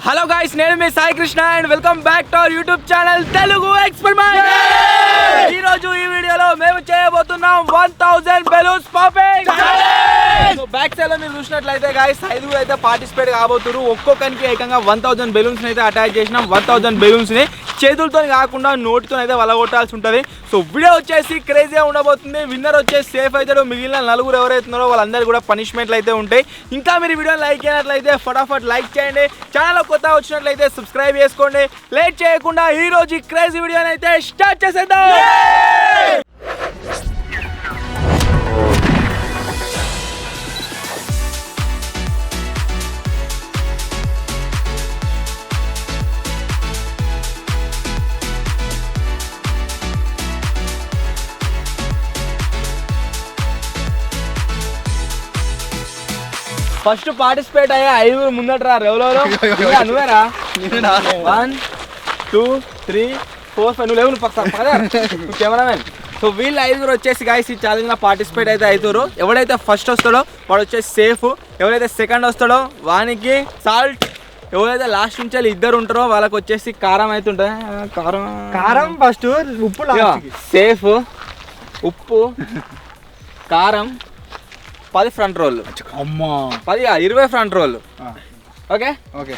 Hello guys, నేను మీ Sai Krishna and welcome back to our YouTube channel Telugu experiment. ఈ రోజు ఈ వీడియోలో మేము చేయబోతున్నాం 1000 balloons popping challenge. So back side లో మీరు చూసినట్లయితే గైస్ 5 అయితే పార్టిసిపేట్ కాబోతున్నారు. ఒక్కొక్కరికి ఏకంగా 1000 బెలూన్స్ అయితే అటాచ్ చేసినాం. 1000 బెలూన్స్ ని చేతులతో కాకుండా నోటితో అయితే వలగొట్టాల్సి ఉంటుంది. సో వీడియో వచ్చేసి క్రేజీగా ఉండబోతుంది. విన్నర్ వచ్చేసి సేఫ్ అవుతాడు. మిగిలిన నలుగురు ఎవరైతున్నారో వాళ్ళందరూ కూడా పనిష్మెంట్లు అయితే ఉంటాయి. ఇంకా మీరు వీడియో లైక్ అయినట్లయితే ఫటాఫట్ లైక్ చేయండి. ఛానల్ కొత్త వచ్చినట్లయితే సబ్స్క్రైబ్ చేసుకోండి. లేట్ చేయకుండా ఈ రోజు క్రేజీ వీడియోని అయితే స్టార్ట్ చేసేద్దాం. ఫస్ట్ పార్టిసిపేట్ అయ్యే 5 ముందట రా. ఎవరెవరు? నువ్వేరా? 1 2 3 4 5 నువ్వు లేవు, నువ్వు పక్క కెమెరామెన్. సో వీళ్ళు 5 వచ్చేసి గాయస్ ఈ ఛాలెంజ్ లో పార్టిసిపేట్ అయితే అవుతారు. ఎవడైతే ఫస్ట్ వస్తాడో వాడు వచ్చేసి సేఫ్. ఎవరైతే సెకండ్ వస్తాడో వానికి సాల్ట్. ఎవరైతే లాస్ట్ నుంచి ఇద్దరు ఉంటారో వాళ్ళకి వచ్చేసి కారం అయితే ఉంటుంది. కారం ఫస్ట్, ఉప్పు సేఫ్. ఉప్పు కారం 10 ఫ్రంట్ రోల్. అమ్మా 20 ఫ్రంట్ రోల్. ఓకే ఓకే,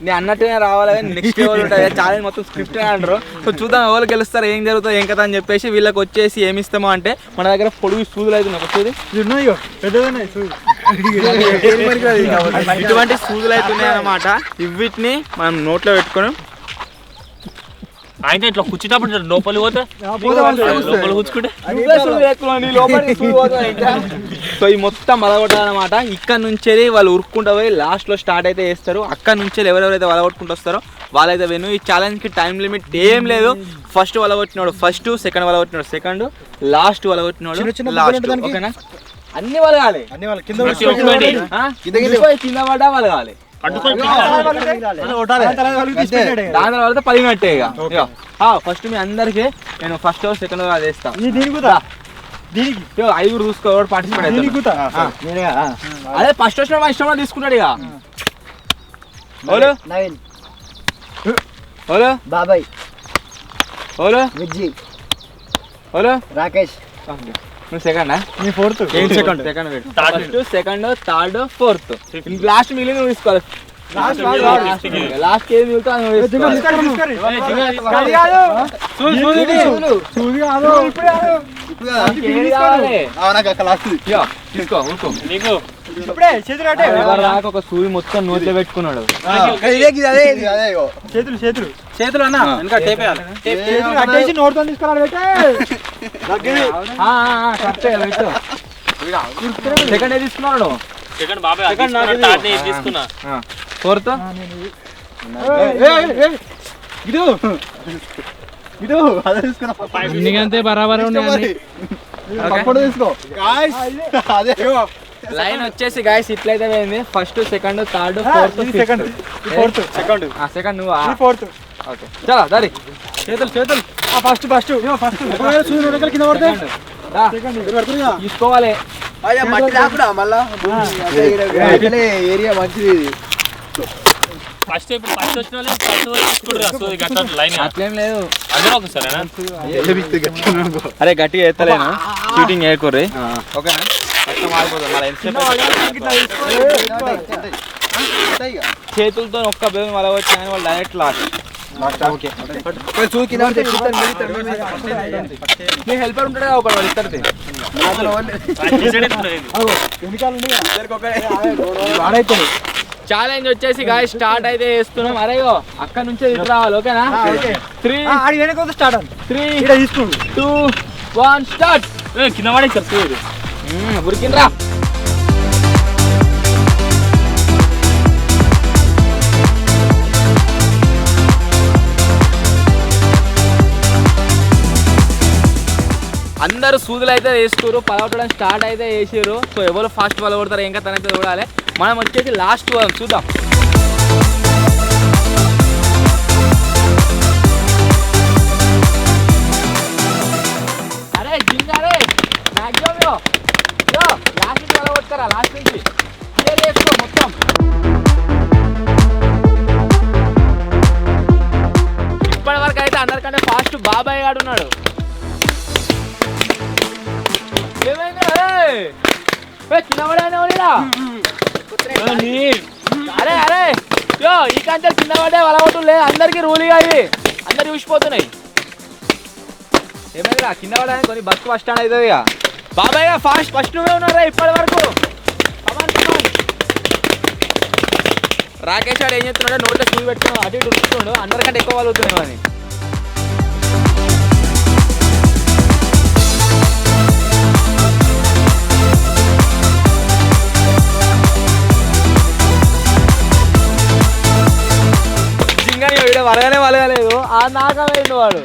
నేను అన్నట్టుగా రావాలి. నెక్స్ట్ లెవెల్ ఉంటుంది. ఛాలెంజ్ మొత్తం స్క్రిప్ట్ అంటారు. సో చూద్దాం ఎవరు గెలుస్తారు, ఏం జరుగుతుంది, ఏం కదా అని చెప్పేసి వీళ్ళకి వచ్చేసి ఏమి ఇస్తామో అంటే మన దగ్గర పొడుగు సూదులు అయితే ఒక సూది ఇటువంటి సూదులు అయితే ఉన్నాయి అన్నమాట. వీటిని మనం నోట్లో పెట్టుకొని ఆయన ఇట్లా కూర్చున్నప్పుడు లోపలి పోతే కూర్చుకుంటే సో ఈ మొత్తం వలగొట్టాలన్నమాట. ఇక్కడ నుంచి వాళ్ళు ఉరుక్కుంటూ పోయి లాస్ట్ లో స్టార్ట్ అయితే చేస్తారు. అక్కడ నుంచి ఎవరెవరైతే వలగొట్టుకుంటూ వస్తారో వాళ్ళైతే విను. ఈ ఛాలెంజ్ కి టైం లిమిట్ ఏం లేదు. ఫస్ట్ వలగొట్టినాడు ఫస్ట్, సెకండ్ వలగొట్టినాడు సెకండ్, లాస్ట్ వలగొట్టినాడు లాస్ట్. ఓకేనా? అన్ని వలగాలి. కింద పడ్డా వలగాలి. దాని తర్వాత 10 మినిట్. ఇక ఫస్ట్ మీ అందరికి నేను ఫస్ట్ సెకండ్ అది వేస్తాను. 5 చూసుకో పార్టిసిపేట్. అదే ఫస్ట్ వచ్చిన మా ఇష్టం తీసుకుంటాడు. ఇక ఓలో బాబాయ్, ఓలో విజ్జి, ఓలో రాకేష్. నువ్వు second, fourth, second first second third fourth. Last మిగిలిన నువ్వు తీసుకోవాలి. లాస్ట్ ఏది మిగులుతా ఒక సూది మొత్తం నోట్లో పెట్టుకున్నాడు. చేతులు చేతులు చేతులు అన్న కట్టేసి నోట్తో తీసుకున్నాడు. సెకండ్ ఏ తీసుకున్నాడు. సెకండ్ బాబాయ్ తీసుకున్నా. ఫోర్త్ ఎందుకంటే బరాబర్ తీసుకో. లైన్ వచ్చేసి గాయస్ ఇట్లయితే పోయింది. First second third fourth second second నువ్వు ఫోర్త్. ఓకే చలో దారి. చేతులు చేతులు ఫస్ట్ ఫస్ట్ ఫస్ట్ కింద పడితే తీసుకోవాలి. ఏరియా మంచిది. ఫస్ట్ ఇప్పుడు ఫస్ట్ వచ్చిన వాళ్ళు లైన్ అట్లేం లేదు. అందరూ ఒకసారి అరే గట్టిగా ఎత్తలేను, షూటింగ్ వేయకూర్రి. ఓకేనా? చేతులతో ఒక్క బెలూన్ వల వచ్చాయని వాళ్ళు డైరెక్ట్ లాస్ట్. నీ హెల్పర్ ఉంటాడు కదా ఒకటి, వాళ్ళు ఇద్దరిది. ఛాలెంజ్ వచ్చేసి గాయ స్టార్ట్ అయితే చేస్తున్నాం. అరే అక్కడ నుంచే ఇటు రావాలి. ఓకేనా? 3 స్టార్ట్ 3 2 1 స్టార్ట్. కింద వాడే చెప్తుంది ఉరికిండ్రా. అందరూ సూదులు అయితే వేసుకోరు, పలవటడం స్టార్ట్ అయితే వేసారు. సో ఎవరు ఫాస్ట్ పలవడతారు ఇంకా తనైతే చూడాలి. మనం వచ్చేసి లాస్ట్ చూద్దాం. అరే జింగారే మ్యాక్సిమం లాస్ట్ నుంచి పలవడతారా, లాస్ట్ నుంచి క్లియర్ చేసుకో మొత్తం. గాడు ఉన్నాడు. అరే అరే యో ఈ కంటే చిన్న పడే వలగొట్టు లేదు, అందరికి రూల్ అవి అందరు చూసిపోతున్నాయి. ఏమైనా కింద పడడానికి కొన్ని బస్సు ఫస్ట్ స్టాండ్ అవుతుంది ఇక. బాబాయ్ ఫస్ట్ నువ్వే ఉన్నారా ఇప్పటి వరకు? రాకేష్ ఆడు ఏం చెప్తున్నాడో నోట్లో స్కూల్ పెట్టుకున్నాడు, అటు ఇటు ఉడుకుతున్నాడు, అందరికంటే ఎక్కువ వలుగుతున్నాయి అని. జింగాని వీడు వలగలేదు, ఆ నాకమైండు వాడు.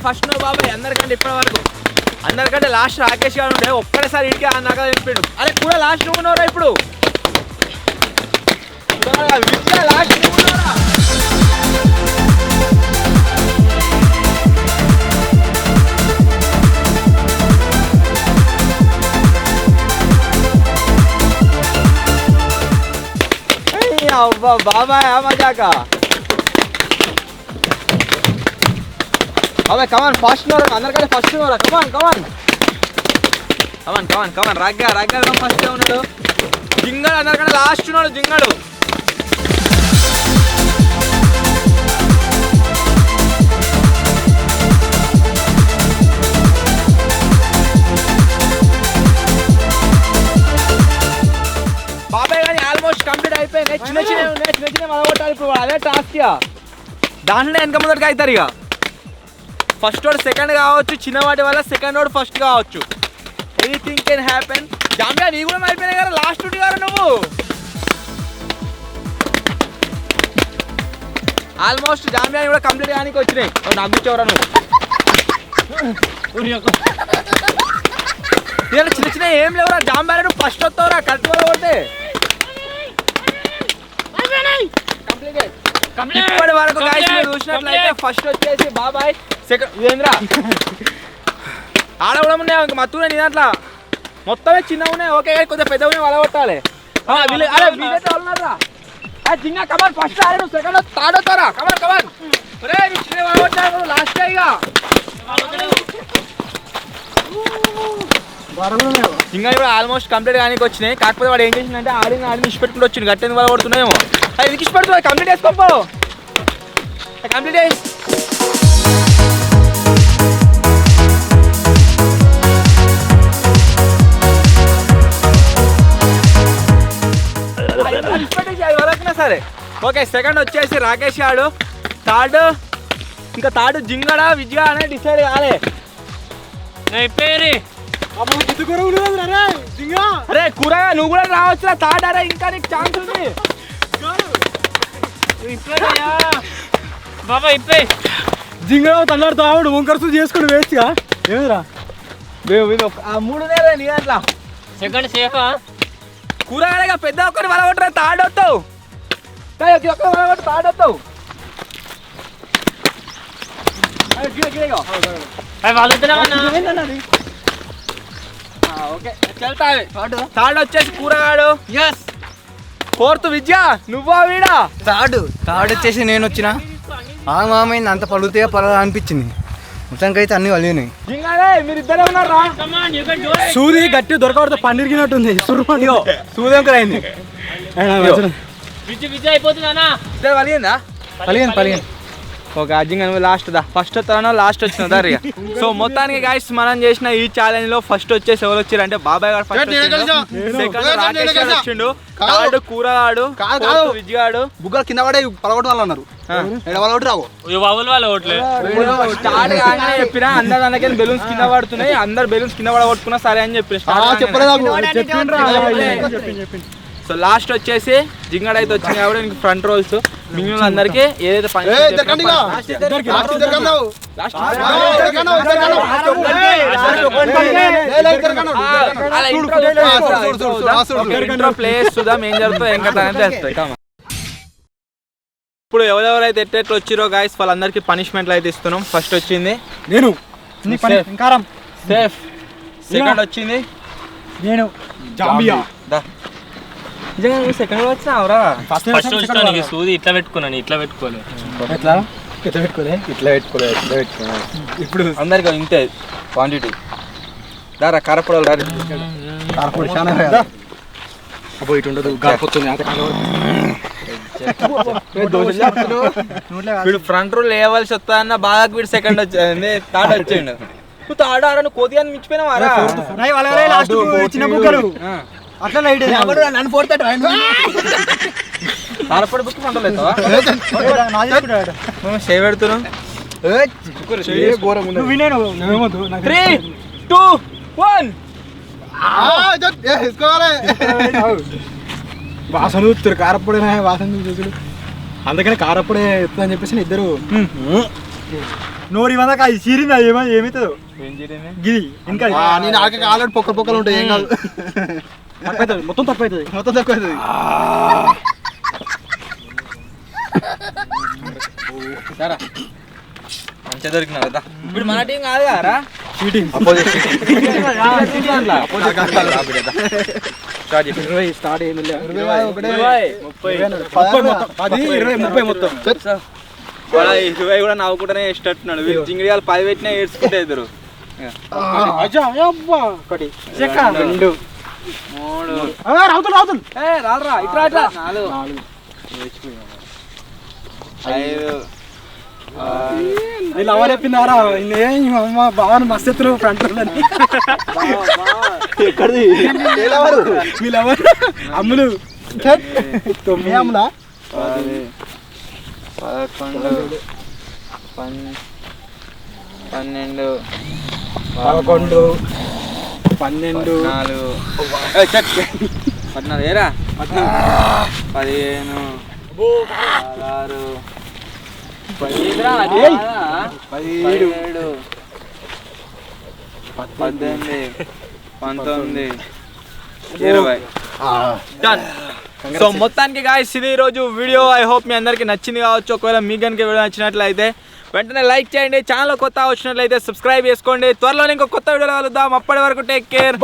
ఫస్ట్ నువ్వు బాబాయ్ అందరికంటే ఇప్పటి వరకు అందరికంటే లాస్ట్ రాకేష్ గారు ఉండే ఒక్కడేసారి ఇంటికి ఆ నాగా చెప్పాడు. అరే కూడా లాస్ట్ నువ్వు ఉన్నారా ఇప్పుడు? లాస్ట్ నువ్వు ఉన్నారా? అబ్బా బాబాయ్ ఆ మజాకా. అబ్బాయి కమాన్ ఫాస్ట్ నోరా, అందరికంటే ఫస్ట్ నోరా. కమాన్ రాగ్గా ఫస్ట్ ఉన్నాడు. జింగాడు అందరికంటే లాస్ట్ ఉన్నాడు. జింగాడు బాబాయ్ కానీ ఆల్మోస్ట్ కంప్లీట్ అయిపోయింది. చిన్న మొదలగొట్టాలి ఇప్పుడు, అదే టాస్క్. దాంట్లో వెనక మొదటిగా అవుతారు ఇక. ఫస్ట్ వాడు సెకండ్ కావచ్చు, చిన్న వాటి వల్ల సెకండ్ వాడు ఫస్ట్ కావచ్చు. Anything can happen. జామియా నీ కూడా అయిపోయినాయి కదా లాస్ట్ డ్యూటీ గారు నువ్వు. ఆల్మోస్ట్ జామియా కూడా కంప్లీట్ కానీ వచ్చినాయి. నాకు కూర్చోవరా నువ్వు. చిన్న చిన్న ఏం లేవురా జాంబియా, నువ్వు ఫస్ట్ వస్తావురా కరెక్ట్ వల్ల కొట్టే. ఇప్పటి వరకు చూసినట్లయితే ఫస్ట్ వచ్చేసి బాబాయ్, సెకండ్ ఏంద్రా ఆడ కూడా ఉన్నాయి ఇంకా మత్తుగా నీ దాంట్లో మొత్తమే చిన్న ఉన్నాయి. ఓకే కొంచెం పెద్ద ఉన్నాయి వల కొట్టాలి. జింగా కమాన్ ఫస్ట్ ఆడే, నువ్వు సెకండ్ థర్డ్ వస్తారా? కమాన్ చిన్న వల కొట్టాలి లాస్ట్ ఇక. ఇంకా ఇప్పుడు ఆల్మోస్ట్ కంప్లీట్ కానీ వచ్చినాయి. కాకపోతే వాడు ఏం చేసిందంటే ఆడిని ఇష్టపెట్టుకుంటూ వచ్చింది. గట్టి వల్ల కొడుతున్నాయేమో అది ఎందుకు ఇష్టపడుతుంది. కంప్లీట్ చేసుకోపో, కంప్లీట్ చేసి వరకున్నా సరే. ఓకే సెకండ్ వచ్చేసి రాకేష్ ఆడు, థర్డ్ జింగడా విజయ అనేది డిసైడ్ కాలే. అరే కూరగా నువ్వు కూడా రావచ్చురా థర్డ్. అరే ఇంకా నీకు ఛాన్స్ ఉంది బాబా. ఇప్పే జింగడా తల్లాడుతూ ఆవిడ వంకర్సు చేసుకుని వేస్ట్గా ఏమిరా మూడు నేరే నీ దాంట్లో. సెకండ్ సేఫా కూరగాయగా పెద్ద ఒక్కటి వలగొట్టరా థర్డ్ వస్తావు. వలగొట్టు థర్డ్ వస్తావు. థర్డ్ వచ్చేసి కూరగాడు. ఫోర్త్ విద్య నువ్వా వీడా? థర్డ్ వచ్చేసి నేను వచ్చిన మామైంది అంత పలుగుతాయో పర్వాలేదు అనిపించింది. మొత్తానికి అయితే అన్ని వలిగినాయి. మీరు ఇద్దరే ఉన్నారా? సూది గట్టి దొరకబడితే పండిరిగినట్టుంది. సూది ఎంకర్ అయింది. అయిపోతుందా? ఇద్దరు వలిగిందా? పలిగింది. ఓకే అజింగ్ నువ్వు లాస్ట్ దా. ఫస్ట్ వస్తానో లాస్ట్ వచ్చిన దారి. సో మొత్తానికి గైస్ మనం చేసిన ఈ ఛాలెంజ్ లో ఫస్ట్ వచ్చేసి ఎవరు వచ్చారు అంటే బాబాయ్ గారు ఫస్ట్ వచ్చిండు, సెకండ్ రాకేష్ గారు వచ్చిండు, థర్డ్ కూరగాడు, విజయగాడు. బుగ్గలు కింద పడే పలగొట్టు వాళ్ళు అన్నారు. స్టార్ట్ కాగానే చెప్పినా అందరు అందుకే బెలూన్స్ కింద పడుతున్నాయి, అందరు బెలూన్స్ కింద పడగొట్టుకున్నా సరే అని చెప్పి. సో లాస్ట్ వచ్చేసి జింగడ్ అయితే వచ్చింది కాబట్టి నీకు ఫ్రంట్ రోల్స్. మిగిలిన అందరికి ఏదైతే ప్లేస్ చూద్దాం ఏం జరుగుతుందో ఏం కదా అని తెలుస్తాయి. ఇప్పుడు ఎవరెవరైతే ఎట్టెట్లు వచ్చిరో గాయస్ వాళ్ళందరికీ పనిష్మెంట్లు అయితే ఇస్తున్నాం. ఫస్ట్ వచ్చింది నేను కారం సేఫ్. సెకండ్ వచ్చింది నేను జాంబియా నిజంగా నువ్వు సెకండ్ వచ్చినావురా. ఫస్ట్ వచ్చిన సూది ఇట్లా పెట్టుకున్నాను, ఇట్లా పెట్టుకోలే. ఎట్లా ఇట్లా పెట్టుకోలే. ఇప్పుడు అందరికి ఇంతే క్వాంటిటీ. దారా కారపొడలు రా. కారపొడి చాలా అబ్బో ఇటు ఉండదు గారిపోతుంది. వీడు ఫ్రంట్ రో లేవలసి వస్తా అన్న బాగా వీడు సెకండ్ వచ్చింది, థర్డ్ వచ్చిండు. నువ్వు థర్డ్ ఆరా, నువ్వు కొద్దిగా మించిపోయినావారా? చిన్న బుక్కలు అట్లా లైట్ నన్ను ఫోర్త్ కారపొడి బుక్ ఫ్రంట్ లేతావా? సేవ్ పెడుతున్నాం. 3, 2, 1. వాసన చూస్తారు కారపొడి వాసన చూసుడు, అందుకని కారపొడి ఎత్తా అని చెప్పేసి ఇద్దరు నోరు ఇవ్వక అది చీరింది. అది ఏమవుతుందో గిది ఇంకా నేను ఆల్రెడీ పొక్కలు పొక్కలు ఉంటాయి. ఏం కాదు, మొత్తం తక్కువ అవుతుంది. మంచిగా దొరికినావు కదా. ఇప్పుడు మన టీం కాదు కదా. స్టార్ట్ అయింది 20 మొత్తం. 20 కూడా నవ్వుకుంటూనే ఇష్టట్టున్నాడు. వీళ్ళు జింగిడియాలు 10 పెట్టినా ఏడ్చుకుంటే ఇద్దరు. 1 2 3 రాలరా ఇట్లా ఇట్లా 4 5 వీళ్ళు ఎవరు చెప్పినారా బాగా మస్తు ఎత్తులు ఫ్రంట్ ఎక్కడిది వీళ్ళెవరు అమ్ములు 9 అమ్ములా 10 11 12 11 12 14 ఏరా 15 16 17 18 19 20 డన్. సో మొత్తానికి గాయ్స్ ఇది ఈరోజు వీడియో. ఐ హోప్ మీ అందరికి నచ్చింది కావచ్చు. ఒకవేళ మీకు కనుక వీడియో నచ్చినట్లయితే వెంటనే లైక్ చేయండి. ఛానల్ కొత్త వచ్చినట్లయితే సబ్స్క్రైబ్ చేసుకోండి. త్వరలో ఇంకో కొత్త వీడియో కలుద్దాం. అప్పటి వరకు టేక్ కేర్.